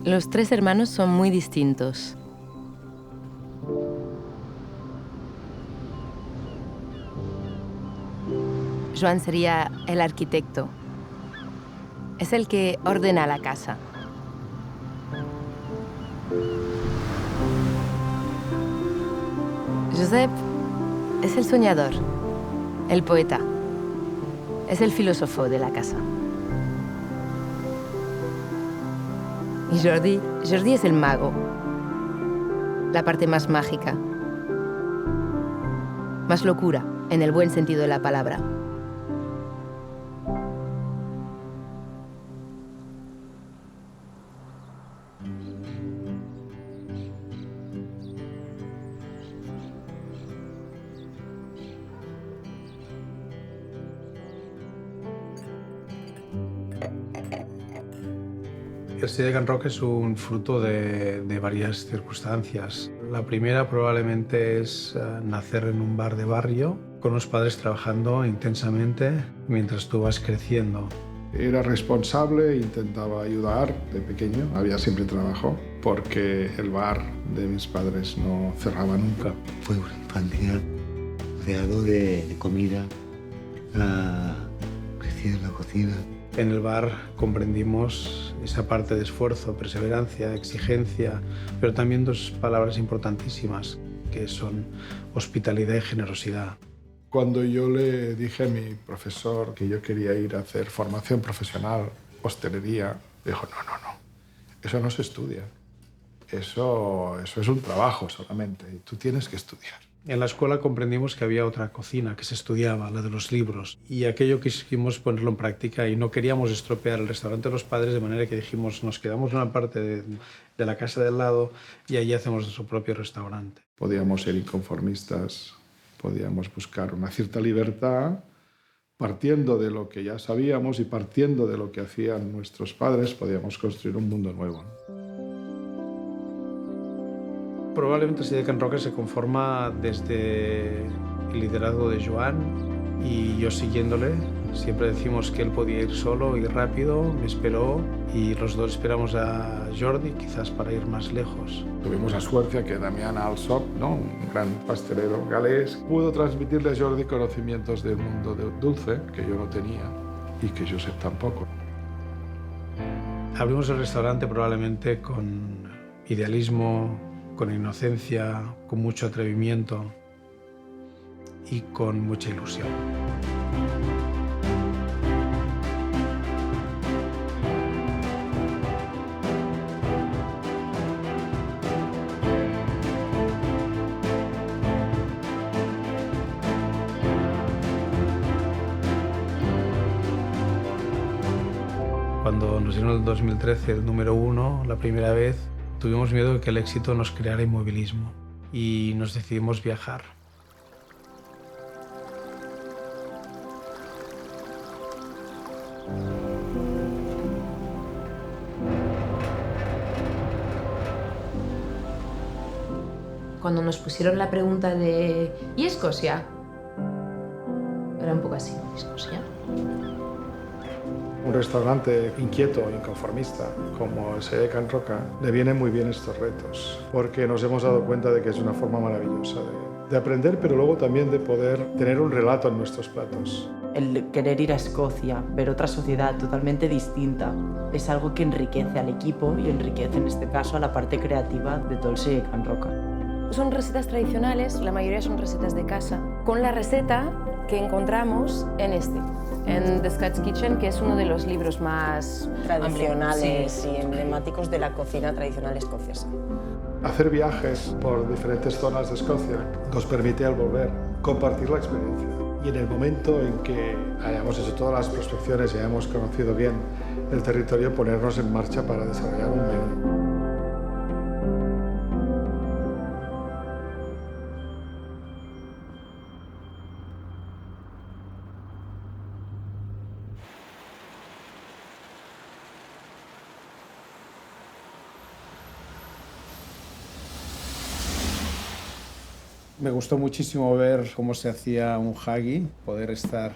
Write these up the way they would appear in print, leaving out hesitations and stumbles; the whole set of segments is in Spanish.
Los tres hermanos son muy distintos. Joan sería el arquitecto. Es el que ordena la casa. Josep es el soñador, el poeta. Es el filósofo de la casa. Y Jordi es el mago. La parte más mágica. Más locura, en el buen sentido de la palabra. El Celler de Can Roca es un fruto de varias circunstancias. La primera probablemente es nacer en un bar de barrio con unos padres trabajando intensamente mientras tú vas creciendo. Era responsable, intentaba ayudar de pequeño, había siempre trabajo, porque el bar de mis padres no cerraba nunca. Fue una infancia rodeado de comida, crecí en la cocina. En el bar comprendimos esa parte de esfuerzo, perseverancia, exigencia, pero también dos palabras importantísimas, que son hospitalidad y generosidad. Cuando yo le dije a mi profesor que yo quería ir a hacer formación profesional, hostelería, dijo, no, eso no se estudia. Eso es un trabajo solamente y tú tienes que estudiar. En la escuela comprendimos que había otra cocina que se estudiaba, la de los libros, y aquello quisimos ponerlo en práctica y no queríamos estropear el restaurante de los padres, de manera que dijimos, nos quedamos en una parte de la casa del lado y allí hacemos nuestro propio restaurante. Podíamos ser inconformistas, podíamos buscar una cierta libertad, partiendo de lo que ya sabíamos y partiendo de lo que hacían nuestros padres, podíamos construir un mundo nuevo. Probablemente el Celler de Can Roca se conforma desde el liderazgo de Joan y yo siguiéndole. Siempre decimos que él podía ir solo y rápido, me esperó y los dos esperamos a Jordi, quizás para ir más lejos. Tuvimos la suerte que Damián Alsop, ¿no? Un gran pastelero galés, pudo transmitirle a Jordi conocimientos del mundo dulce que yo no tenía y que Josep tampoco. Abrimos el restaurante probablemente con idealismo, con inocencia, con mucho atrevimiento y con mucha ilusión. Cuando nos dieron el 2013 el número 1, la primera vez, tuvimos miedo de que el éxito nos creara inmovilismo y nos decidimos viajar. Cuando nos pusieron la pregunta de ¿y Escocia? Era un poco así, ¿Escocia? Un restaurante inquieto, inconformista, como el Celler de Can Roca, le vienen muy bien estos retos, porque nos hemos dado cuenta de que es una forma maravillosa de aprender, pero luego también de poder tener un relato en nuestros platos. El querer ir a Escocia, ver otra sociedad totalmente distinta, es algo que enriquece al equipo y enriquece en este caso a la parte creativa de todo el Celler de Can Roca. Son recetas tradicionales, la mayoría son recetas de casa, con la receta que encontramos en The Scots Kitchen, que es uno de los libros más tradicionales y emblemáticos de la cocina tradicional escocesa. Hacer viajes por diferentes zonas de Escocia nos permite al volver compartir la experiencia. Y en el momento en que hayamos hecho todas las prospecciones y hayamos conocido bien el territorio, ponernos en marcha para desarrollar un menú. Me gustó muchísimo ver cómo se hacía un haggis, poder estar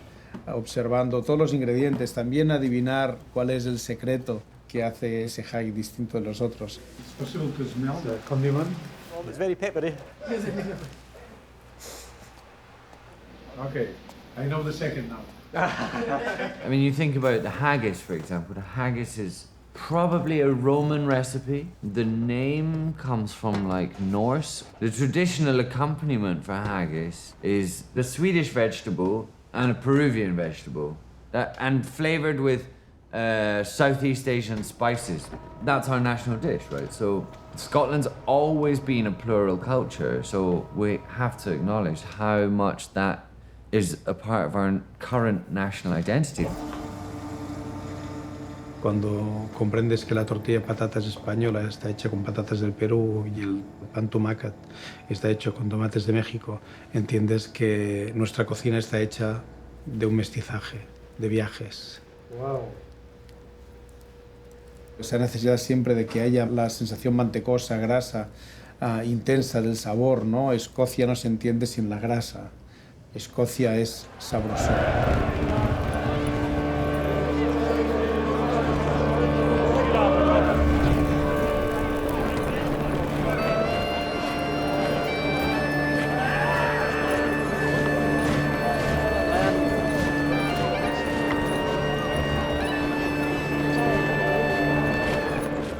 observando todos los ingredientes, también adivinar cuál es el secreto que hace ese hack distinto de los otros. It's possible to smell the condiment. It's very peppery. Okay, I know the second now. I mean, you think about the haggis, for example. The haggis is probably a Roman recipe. The name comes from like Norse. The traditional accompaniment for haggis is the Swedish vegetable and a Peruvian vegetable, and flavored with Southeast Asian spices. That's our national dish, right? So Scotland's always been a plural culture, so we have to acknowledge how much that is a part of our current national identity. Cuando comprendes que la tortilla de patatas española está hecha con patatas del Perú y el pan tumacat está hecho con tomates de México, entiendes que nuestra cocina está hecha de un mestizaje, de viajes. Wow. Esa necesidad siempre de que haya la sensación mantecosa, grasa, intensa del sabor, ¿no? Escocia no se entiende sin la grasa. Escocia es sabroso.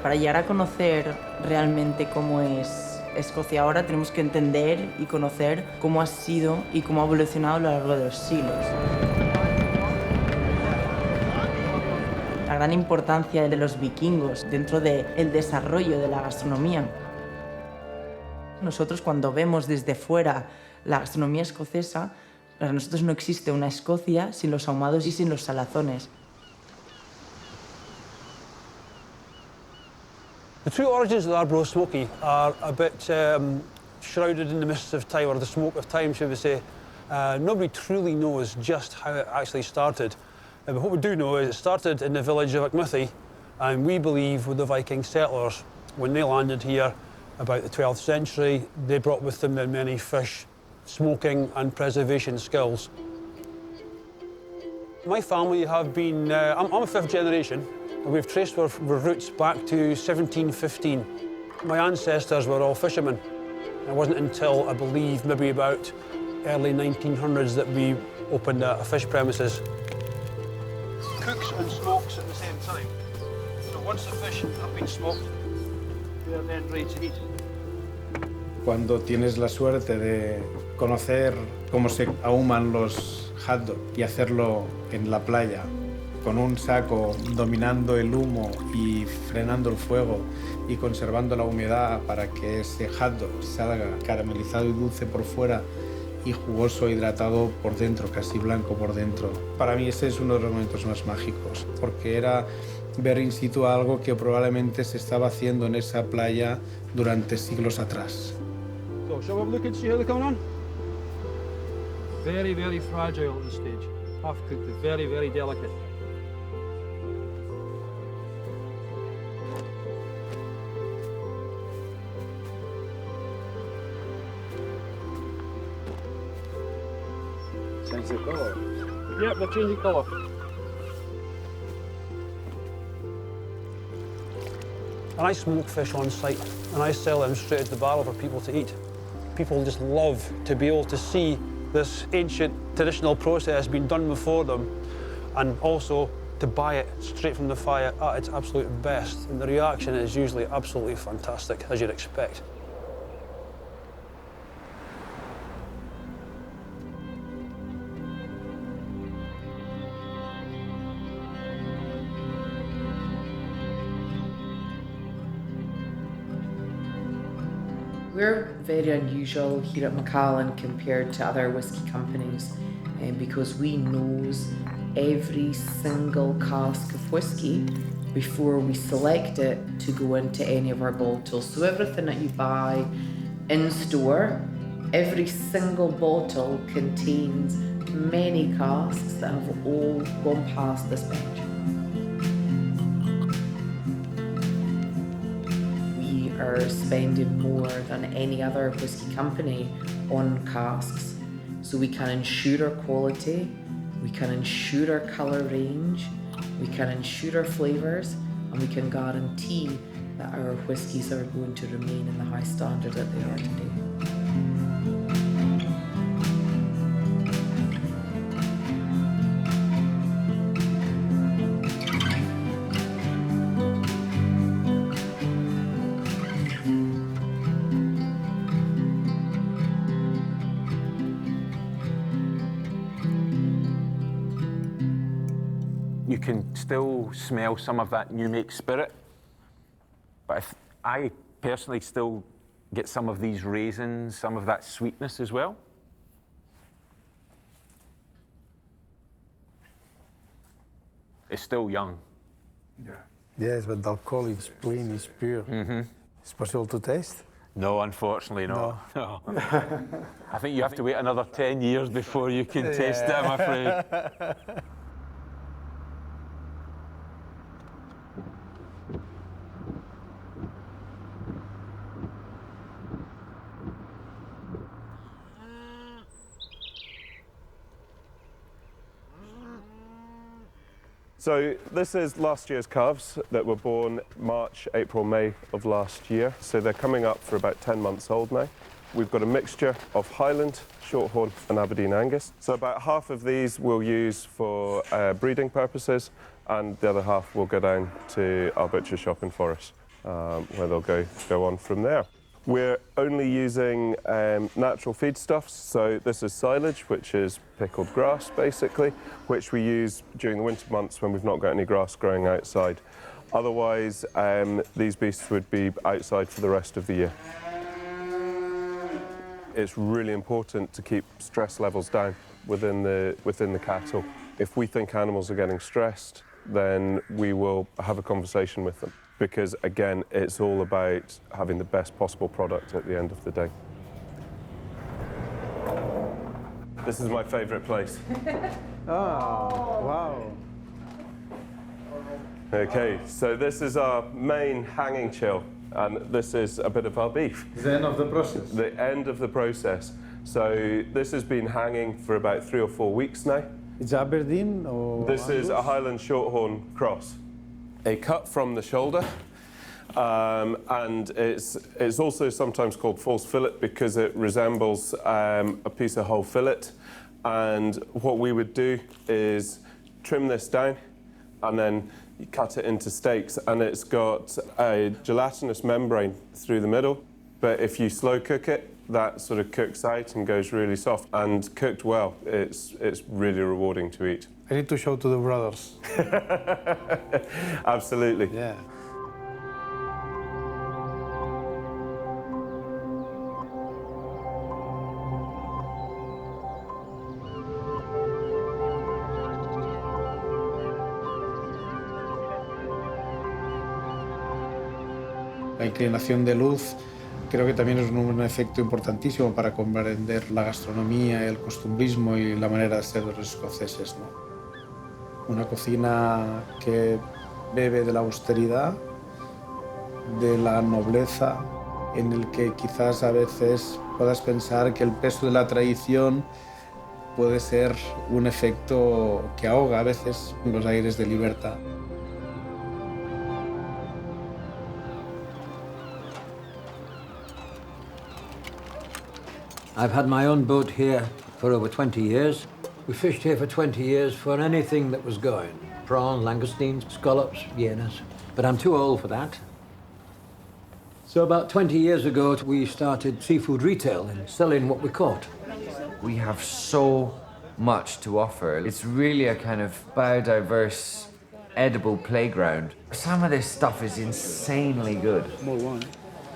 Para llegar a conocer realmente cómo es Escocia ahora, tenemos que entender y conocer cómo ha sido y cómo ha evolucionado a lo largo de los siglos. La gran importancia de los vikingos dentro del desarrollo de la gastronomía. Nosotros, cuando vemos desde fuera la gastronomía escocesa, para nosotros no existe una Escocia sin los ahumados y sin los salazones. The true origins of the Arbroath Smoky are a bit shrouded in the mists of time, or the smoke of time, should we say. Nobody truly knows just how it actually started. But what we do know is it started in the village of Auchmuthie, and we believe with the Viking settlers, when they landed here about the 12th century, they brought with them their many fish, smoking and preservation skills. My family have been, I'm a fifth generation, and we've traced our roots back to 1715. My ancestors were all fishermen. It wasn't until, I believe, maybe about early 1900s that we opened a fish premises. Cooks and smokes at the same time. So once the fish have been smoked, they are then ready to eat. Cuando tienes la suerte de conocer cómo se ahuman los hot dogs y hacerlo en la playa, con un saco dominando el humo y frenando el fuego y conservando la humedad para que ese hot dog salga caramelizado y dulce por fuera y jugoso, hidratado por dentro, casi blanco por dentro. Para mí ese es uno de los momentos más mágicos, porque era ver in situ algo que probablemente se estaba haciendo en esa playa durante siglos atrás. So, shall we have a look and see how they're coming on? Very, very fragile at this stage. Half cooked, very, very delicate. Change the colour. Yep, they're changing colour. And I smoke fish on site, and I sell them straight at the barrel for people to eat. People just love to be able to see this ancient traditional process being done before them, and also to buy it straight from the fire at its absolute best. And the reaction is usually absolutely fantastic, as you'd expect. We're very unusual here at Macallan compared to other whisky companies because we nose every single cask of whisky before we select it to go into any of our bottles. So everything that you buy in store, every single bottle contains many casks that have all gone past this bench. Are spending more than any other whisky company on casks, so we can ensure our quality, we can ensure our colour range, we can ensure our flavours, and we can guarantee that our whiskies are going to remain in the high standard that they are today. You can still smell some of that new make spirit, but I personally still get some of these raisins, some of that sweetness as well. It's still young. Yeah. Yes, but the alcohol is clean, it's pure. It's possible to taste? No, unfortunately not. No. I think you have to wait another 10 years before you can taste it, I'm afraid. So this is last year's calves that were born March, April, May of last year. So they're coming up for about 10 months old now. We've got a mixture of Highland, Shorthorn and Aberdeen Angus. So about half of these we'll use for breeding purposes, and the other half will go down to our butcher shop in Forres, where they'll go on from there. We're only using natural feedstuffs, so this is silage, which is pickled grass, basically, which we use during the winter months when we've not got any grass growing outside. Otherwise, these beasts would be outside for the rest of the year. It's really important to keep stress levels down within the cattle. If we think animals are getting stressed, then we will have a conversation with them. Because, again, it's all about having the best possible product at the end of the day. This is my favourite place. Oh, wow. OK, so this is our main hanging chill, and this is a bit of our beef. The end of the process? The end of the process. So this has been hanging for about 3 or 4 weeks now. It's Aberdeen or This Angus? is a Highland Shorthorn cross. A cut from the shoulder, and it's also sometimes called false fillet because it resembles a piece of whole fillet. And what we would do is trim this down and then you cut it into steaks, and it's got a gelatinous membrane through the middle, but if you slow cook it, that sort of cooks out and goes really soft. And cooked well, it's really rewarding to eat. I need to show to the brothers. Absolutely. Yeah. La inclinación de luz creo que también es un efecto importantísimo para comprender la gastronomía, el costumbrismo y la manera de ser de los escoceses, ¿no? Una cocina que bebe de la austeridad, de la nobleza, en el que quizás a veces puedas pensar que el peso de la tradición puede ser un efecto que ahoga a veces los aires de libertad. I've had my own boat here for over 20 years. We fished here for 20 years for anything that was going. Prawn, langoustines, scallops, hyenas. But I'm too old for that. So about 20 years ago, we started seafood retail and selling what we caught. We have so much to offer. It's really a kind of biodiverse, edible playground. Some of this stuff is insanely good. Molt bon.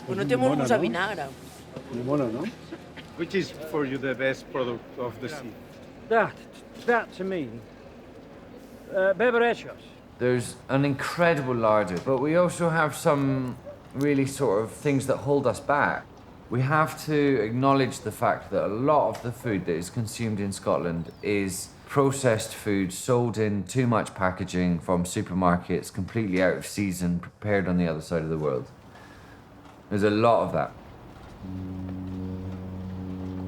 Pues no tenemos mucha vinagre. Molt bona, no? Which is for you the best product of the sea? That to me, beberechos. There's an incredible larder, but we also have some really sort of things that hold us back. We have to acknowledge the fact that a lot of the food that is consumed in Scotland is processed food sold in too much packaging from supermarkets, completely out of season, prepared on the other side of the world. There's a lot of that.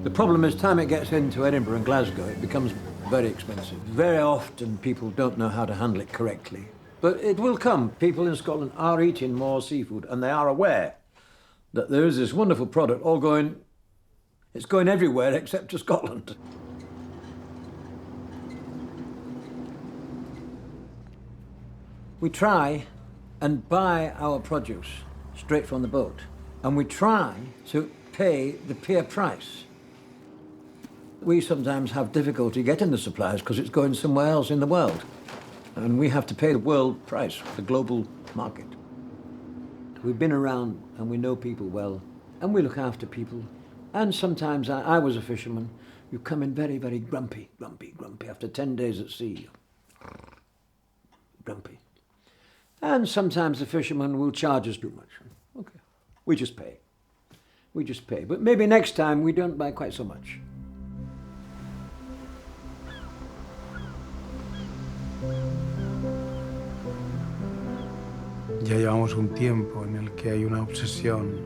The problem is, time it gets into Edinburgh and Glasgow, it becomes very expensive. Very often people don't know how to handle it correctly. But it will come. People in Scotland are eating more seafood, and they are aware that there is this wonderful product all going, it's going everywhere except to Scotland. We try and buy our produce straight from the boat, and we try to pay the peer price. We sometimes have difficulty getting the supplies because it's going somewhere else in the world, and we have to pay the world price, the global market. We've been around and we know people well, and we look after people. And sometimes I was a fisherman. You come in very, very grumpy after 10 days at sea. Grumpy. And sometimes the fisherman will charge us too much. Okay, we just pay. We just pay. But maybe next time we don't buy quite so much. Ya llevamos un tiempo en el que hay una obsesión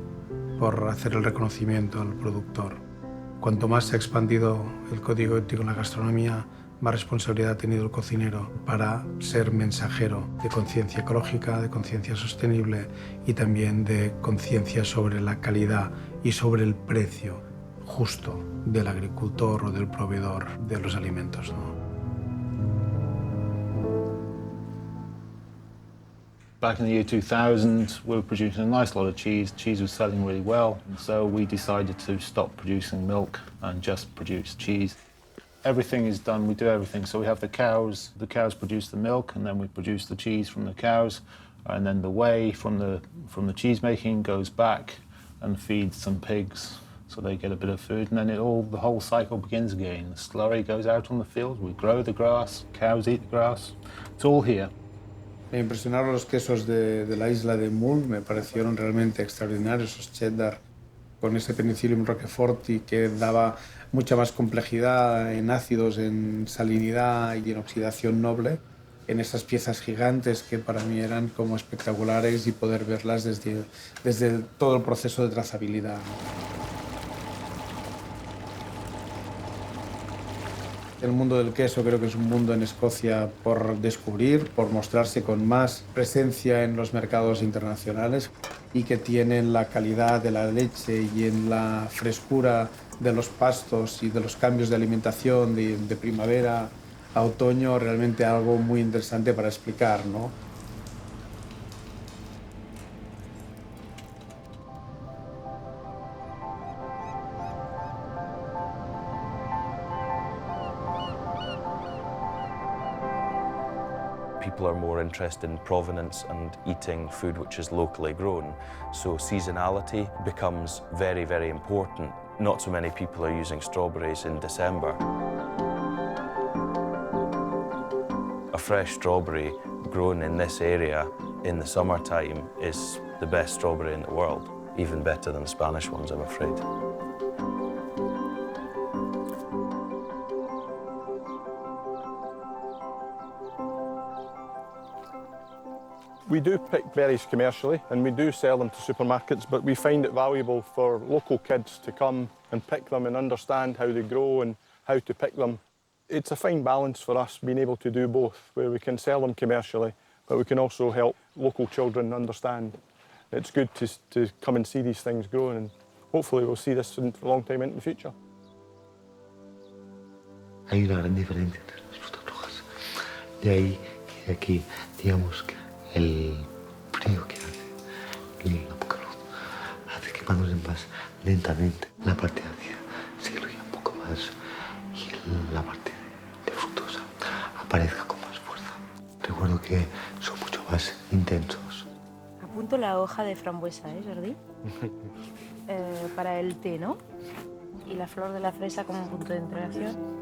por hacer el reconocimiento al productor. Cuanto más se ha expandido el código ético en la gastronomía, más responsabilidad ha tenido el cocinero para ser mensajero de conciencia ecológica, de conciencia sostenible y también de conciencia sobre la calidad y sobre el precio justo del agricultor o del proveedor de los alimentos, ¿no? Back in the year 2000, we were producing a nice lot of cheese. Cheese was selling really well, and so we decided to stop producing milk and just produce cheese. Everything is done, we do everything. So we have the cows produce the milk, and then we produce the cheese from the cows, and then the whey from the cheese making goes back and feeds some pigs, so they get a bit of food, and then the whole cycle begins again. The slurry goes out on the field, we grow the grass, cows eat the grass. It's all here. Me impresionaron los quesos de la isla de Mull, me parecieron realmente extraordinarios, esos cheddar con ese penicillium roqueforti que daba mucha más complejidad en ácidos, en salinidad y en oxidación noble, en esas piezas gigantes que para mí eran como espectaculares y poder verlas desde todo el proceso de trazabilidad. El mundo del queso creo que es un mundo en Escocia por descubrir, por mostrarse con más presencia en los mercados internacionales y que tienen la calidad de la leche y en la frescura de los pastos y de los cambios de alimentación de primavera a otoño, realmente algo muy interesante para explicar, ¿no? People are more interested in provenance and eating food which is locally grown. So seasonality becomes very, very important. Not so many people are using strawberries in December. A fresh strawberry grown in this area in the summertime is the best strawberry in the world, even better than the Spanish ones, I'm afraid. We do pick berries commercially and we do sell them to supermarkets, but we find it valuable for local kids to come and pick them and understand how they grow and how to pick them. It's a fine balance for us being able to do both, where we can sell them commercially, but we can also help local children understand. It's good to come and see these things growing, and hopefully we'll see this a long time into the future. Hay una gran diferencia entre las frutas rojas. De ahí y de aquí, digamos que el frío que hace, la poca luz, hace que maduren más lentamente. La parte ácida se diluye un poco más y la parte de frutosa aparezca con más fuerza. Recuerdo que son mucho más intensos. Apunto la hoja de frambuesa, Jordi? Para el té, ¿no? Y la flor de la fresa como un punto de integración.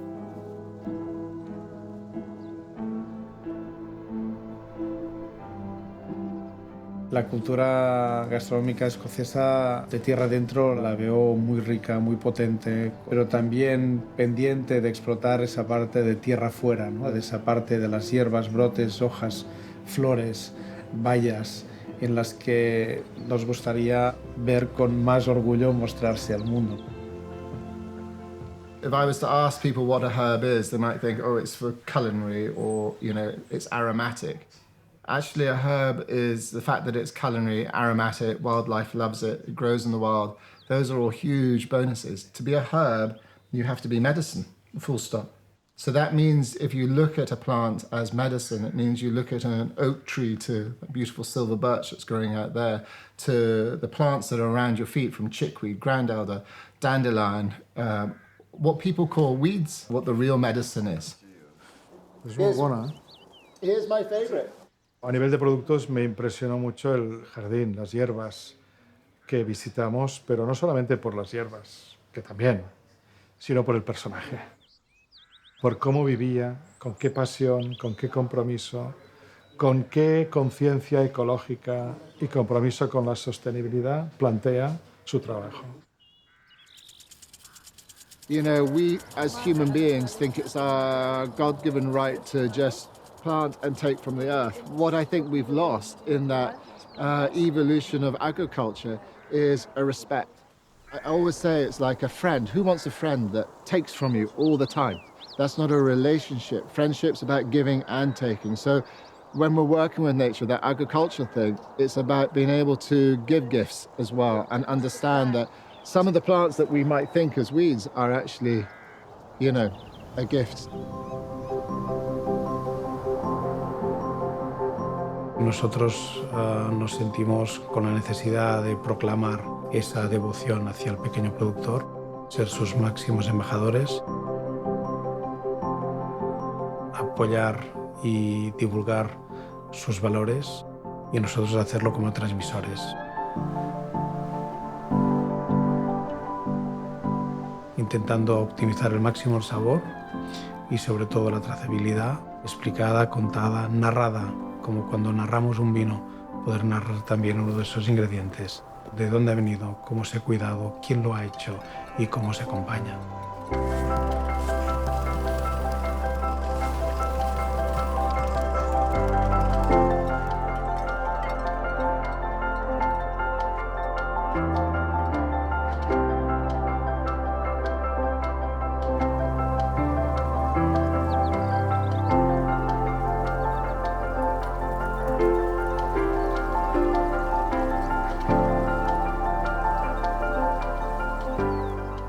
La cultura gastronómica escocesa de tierra adentro la veo muy rica, muy potente, pero también pendiente de explotar esa parte de tierra afuera, ¿no? De esa parte de las hierbas, brotes, hojas, flores, bayas, en las que nos gustaría ver con más orgullo mostrarse al mundo. If I was to ask people what a herb is, they might think, oh, it's for culinary or, you know, it's aromatic. Actually, a herb is the fact that it's culinary, aromatic, wildlife loves it, it grows in the wild. Those are all huge bonuses. To be a herb, you have to be medicine, full stop. So that means if you look at a plant as medicine, it means you look at an oak tree to a beautiful silver birch that's growing out there, to the plants that are around your feet, from chickweed, grand elder, dandelion, what people call weeds, what the real medicine is. Es muy buena. Here's my favorite. A nivel de productos me impresionó mucho el jardín, las hierbas que visitamos, pero no solamente por las hierbas, que también, sino por el personaje. Por cómo vivía, con qué pasión, con qué compromiso, con qué conciencia ecológica y compromiso con la sostenibilidad plantea su trabajo. You know, we as human beings think it's our God-given right to just plant and take from the earth. What I think we've lost in that evolution of agriculture is a respect. I always say it's like a friend. Who wants a friend that takes from you all the time? That's not a relationship. Friendship's about giving and taking. So when we're working with nature, that agricultural thing, it's about being able to give gifts as well and understand that some of the plants that we might think as weeds are actually, you know, a gift. Nosotros nos sentimos con la necesidad de proclamar esa devoción hacia el pequeño productor, ser sus máximos embajadores, apoyar y divulgar sus valores y nosotros hacerlo como transmisores. Intentando optimizar al máximo el sabor y sobre todo la trazabilidad, explicada, contada, narrada, como cuando narramos un vino, poder narrar también uno de esos ingredientes, de dónde ha venido, cómo se ha cuidado, quién lo ha hecho y cómo se acompaña.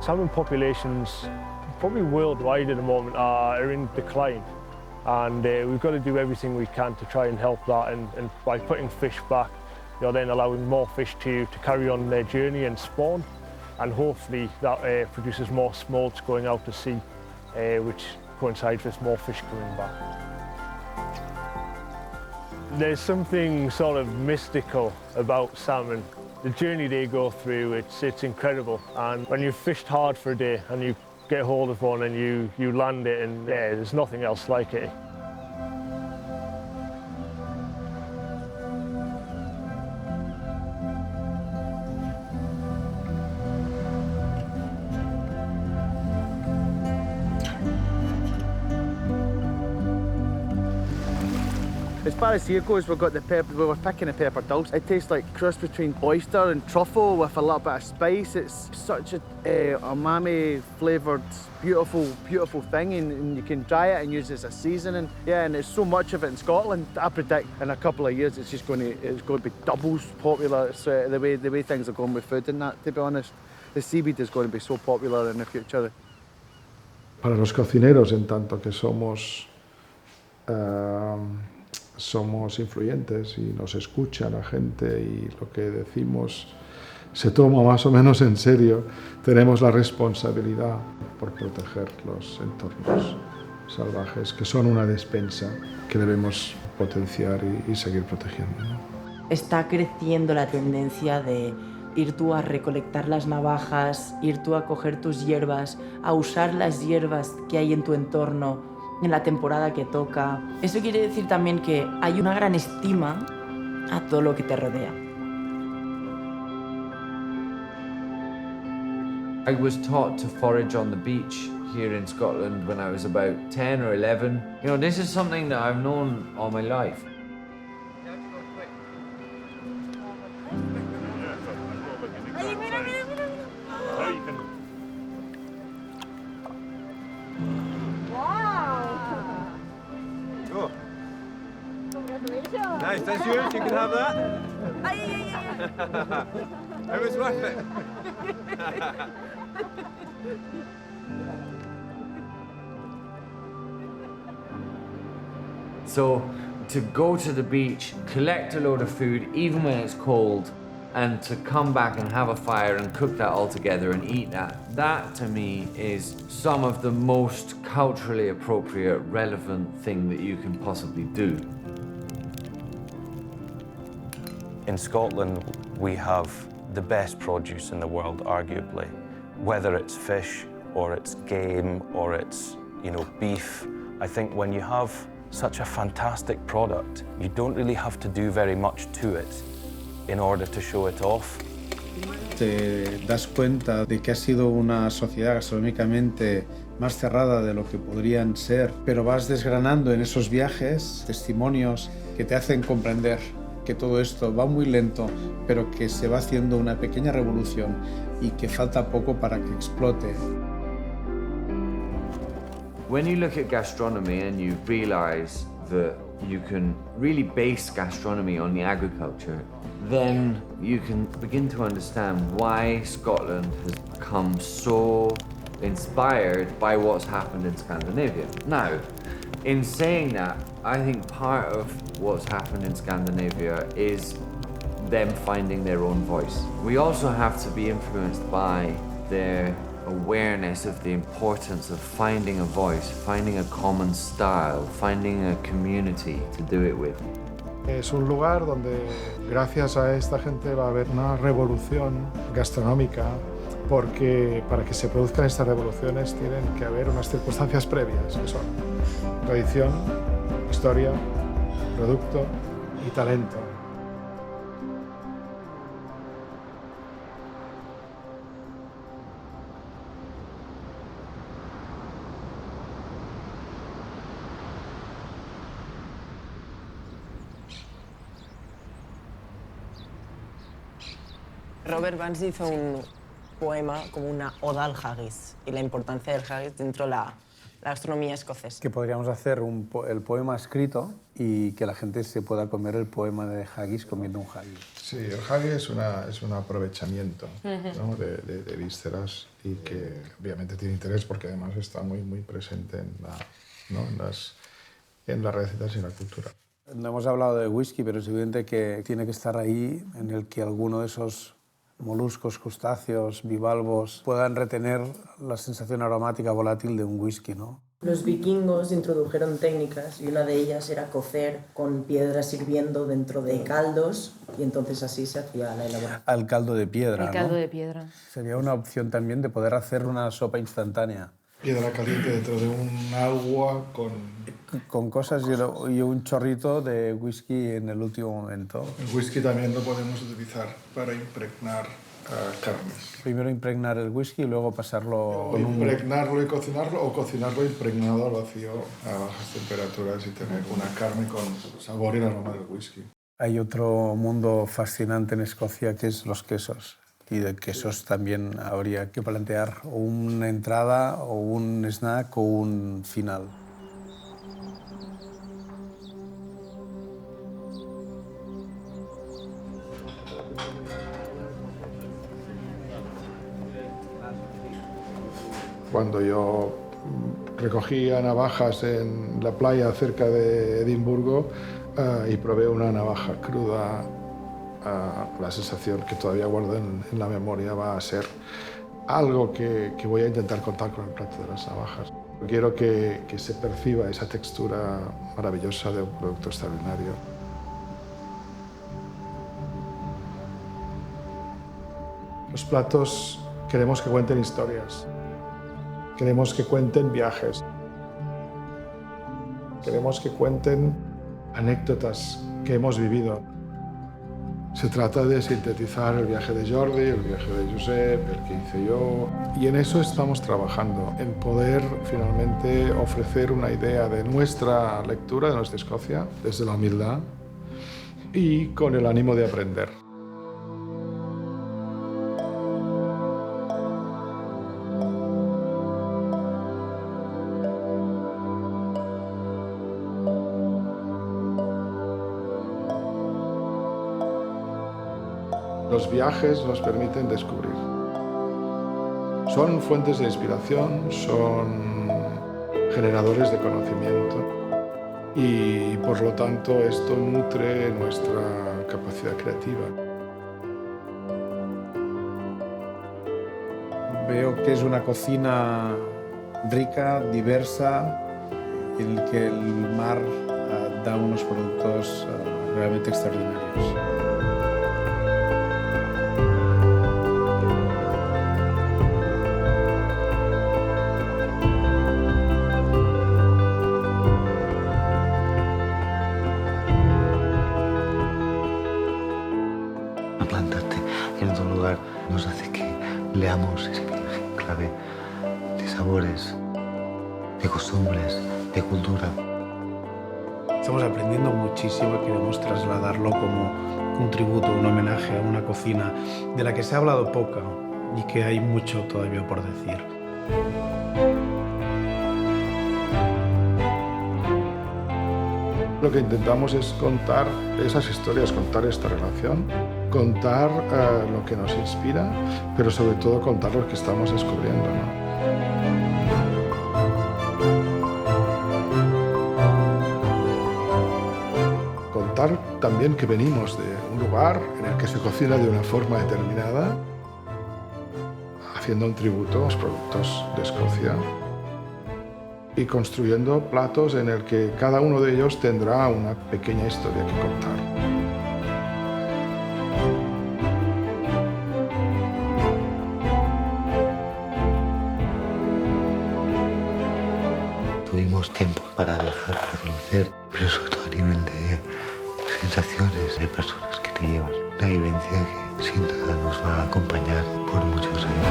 Salmon populations, probably worldwide at the moment, are in decline, and we've got to do everything we can to try and help that, and by putting fish back, you're then allowing more fish to carry on their journey and spawn, and hopefully that produces more smolts going out to sea, which coincides with more fish coming back. There's something sort of mystical about salmon. The journey they go through, it's incredible, and when you've fished hard for a day and you get hold of one and you land it, and yeah, there's nothing else like it. As far as here goes, we've got the pepper, we were picking the pepper dulse. It tastes like a cross between oyster and truffle with a little bit of spice. It's such a umami flavoured, beautiful thing, and you can dry it and use it as a seasoning. Yeah, and there's so much of it in Scotland. I predict in a couple of years it's going to be double popular. It's, the way things are going with food and that, to be honest. The seaweed is going to be so popular in the future. Para los cocineros, en tanto que somos influyentes y nos escucha la gente y lo que decimos se toma más o menos en serio, tenemos la responsabilidad por proteger los entornos salvajes, que son una despensa que debemos potenciar y seguir protegiendo, ¿no? Está creciendo la tendencia de ir tú a recolectar las navajas, ir tú a coger tus hierbas, a usar las hierbas que hay en tu entorno en la temporada que toca. Eso quiere decir también que hay una gran estima a todo lo que te rodea. I was taught to forage on the beach here in Scotland when I was about 10 or 11. You know, this is something that I've known all my life. Nice, that's yours, you can have that. It was worth it. So, to go to the beach, collect a load of food, even when it's cold, and to come back and have a fire and cook that all together and eat that to me is some of the most culturally appropriate, relevant thing that you can possibly do. In Scotland, we have the best produce in the world, arguably. Whether it's fish, or it's game, or it's, beef. I think when you have such a fantastic product, you don't really have to do very much to it in order to show it off. Te das cuenta de que ha sido una sociedad gastronómicamente más cerrada de lo que podrían ser, pero vas desgranando en esos viajes testimonios que te hacen comprender que todo esto va muy lento, pero que se va haciendo una pequeña revolución y que falta poco para que explote. When you look at gastronomy and you realize that you can really base gastronomy on the agriculture, then you can begin to understand why Scotland has become so inspired by what's happened in Scandinavia. Now, in saying that, I think part of what's happened in Scandinavia is them finding their own voice. We also have to be influenced by their awareness of the importance of finding a voice, finding a common style, finding a community to do it with. Es un lugar donde, gracias a esta gente, va a haber una revolución gastronómica, porque para que se produzcan estas revoluciones tienen que haber unas circunstancias previas, que son tradición, historia, producto y talento. Robert Burns hizo un poema como una oda al haggis y la importancia del haggis dentro de la gastronomía escocesa. Que podríamos hacer el poema escrito y que la gente se pueda comer el poema de haggis comiendo un haggis. Sí, el haggis es un aprovechamiento, ¿no? de vísceras y que obviamente tiene interés porque además está muy presente en las recetas y en la cultura. No hemos hablado de whisky, pero es evidente que tiene que estar ahí en el que alguno de esos moluscos, crustáceos, bivalvos puedan retener la sensación aromática volátil de un whisky, ¿no? Los vikingos introdujeron técnicas y una de ellas era cocer con piedras hirviendo dentro de caldos y entonces así se hacía la elaboración. Al caldo de piedra, El caldo de piedra. Sería una opción también de poder hacer una sopa instantánea. Piedra caliente dentro de un agua con cosas y un chorrito de whisky en el último momento. El whisky también lo podemos utilizar para impregnar carnes. Primero impregnar el whisky y luego pasarlo... Impregnarlo y cocinarlo, o cocinarlo impregnado al vacío a bajas temperaturas y tener una carne con sabor y el aroma del whisky. Hay otro mundo fascinante en Escocia que es los quesos. Y de quesos también habría que plantear una entrada o un snack o un final. Cuando yo recogía navajas en la playa cerca de Edimburgo y probé una navaja cruda, la sensación que todavía guardo en la memoria va a ser algo que voy a intentar contar con el plato de las navajas. Quiero que se perciba esa textura maravillosa de un producto extraordinario. Los platos queremos que cuenten historias, queremos que cuenten viajes, queremos que cuenten anécdotas que hemos vivido. Se trata de sintetizar el viaje de Jordi, el viaje de Josep, el que hice yo. Y en eso estamos trabajando, en poder finalmente ofrecer una idea de nuestra lectura, de nuestra Escocia, desde la humildad y con el ánimo de aprender. los viajes nos permiten descubrir. Son fuentes de inspiración, son generadores de conocimiento y por lo tanto esto nutre nuestra capacidad creativa. Veo que es una cocina rica, diversa, en la que el mar da unos productos realmente extraordinarios. Plantarte en otro lugar nos hace que leamos ese viaje en clave de sabores, de costumbres, de cultura. Estamos aprendiendo muchísimo y queremos trasladarlo como un tributo, un homenaje a una cocina de la que se ha hablado poco y que hay mucho todavía por decir. Lo que intentamos es contar esas historias, contar esta relación, contar lo que nos inspira, pero sobre todo contar lo que estamos descubriendo, ¿no? Contar también que venimos de un lugar en el que se cocina de una forma determinada, haciendo un tributo a los productos de Escocia y construyendo platos en el que cada uno de ellos tendrá una pequeña historia que contar. Tuvimos tiempo para dejar de conocer, pero sobre todo a nivel de sensaciones, de personas que te llevan. Una vivencia que sin duda nos va a acompañar por muchos años.